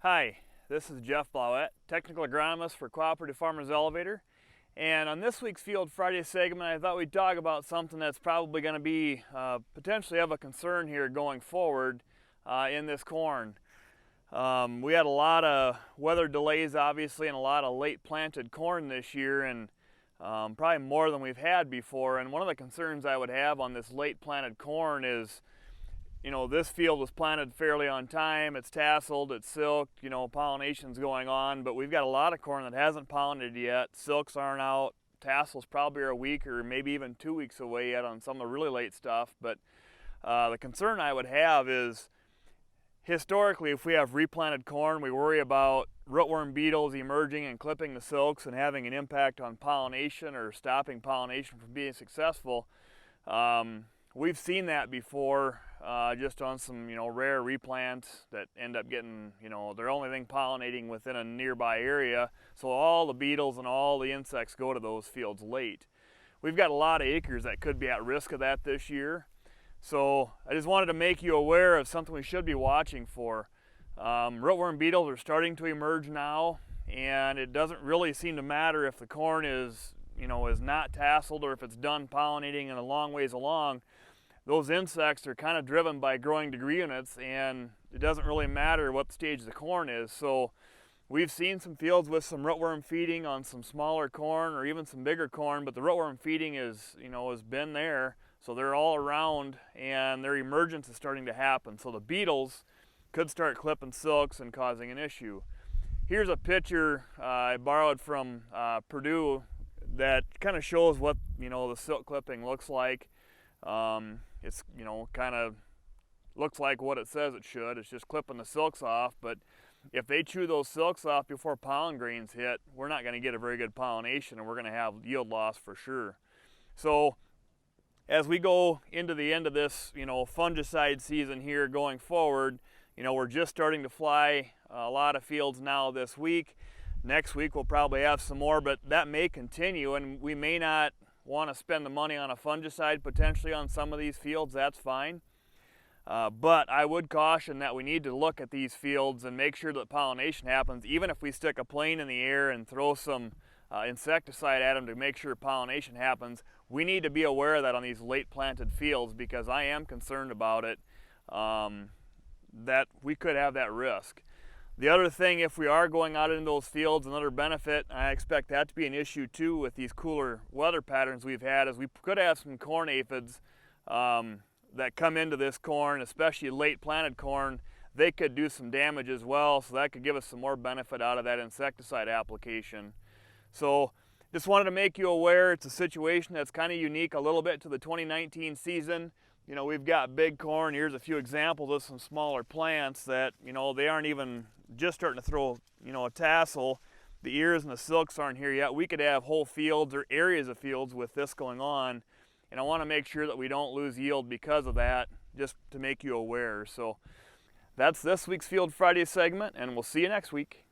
Hi, this is Jeff Blauette, Technical Agronomist for Cooperative Farmers Elevator. And on this week's Field Friday segment, I thought we'd talk about something that's probably going to be potentially of a concern here going forward in this corn. We had a lot of weather delays, obviously, and a lot of late planted corn this year, and probably more than we've had before. And one of the concerns I would have on this late planted corn is, this field was planted fairly on time, it's tasseled, it's silked, pollination's going on, but we've got a lot of corn that hasn't pollinated yet. Silks aren't out, tassels probably are a week or maybe even 2 weeks away yet on some of the really late stuff. But the concern I would have is, historically, if we have replanted corn, we worry about rootworm beetles emerging and clipping the silks and having an impact on pollination or stopping pollination from being successful. We've seen that before, just on some, rare replants that end up getting, their only thing pollinating within a nearby area. So all the beetles and all the insects go to those fields late. We've got a lot of acres that could be at risk of that this year. So I just wanted to make you aware of something we should be watching for. Rootworm beetles are starting to emerge now, and it doesn't really seem to matter if the corn is not tasseled or if it's done pollinating and a long ways along. Those insects are kind of driven by growing degree units, and it doesn't really matter what stage the corn is. So we've seen some fields with some rootworm feeding on some smaller corn or even some bigger corn, but the rootworm feeding has been there, so they're all around and their emergence is starting to happen. So the beetles could start clipping silks and causing an issue. Here's a picture I borrowed from Purdue that kind of shows what the silk clipping looks like. It's kind of looks like what it says it should. It's just clipping the silks off, but if they chew those silks off before pollen grains hit, we're not going to get a very good pollination, and we're going to have yield loss for sure. So as we go into the end of this fungicide season here going forward, we're just starting to fly a lot of fields now this week. Next week we'll probably have some more, but that may continue, and we may not want to spend the money on a fungicide potentially on some of these fields. That's fine. But I would caution that we need to look at these fields and make sure that pollination happens, even if we stick a plane in the air and throw some insecticide at them to make sure pollination happens. We need to be aware of that on these late planted fields, because I am concerned about it, that we could have that risk. The other thing, if we are going out into those fields, another benefit, I expect that to be an issue too with these cooler weather patterns we've had, is we could have some corn aphids that come into this corn, especially late planted corn. They could do some damage as well, so that could give us some more benefit out of that insecticide application. So just wanted to make you aware. It's a situation that's kind of unique a little bit to the 2019 season. We've got big corn. Here's a few examples of some smaller plants that, they aren't even just starting to throw, a tassel. The ears and the silks aren't here yet. We could have whole fields or areas of fields with this going on, and I want to make sure that we don't lose yield because of that, just to make you aware. So that's this week's Field Friday segment, and we'll see you next week.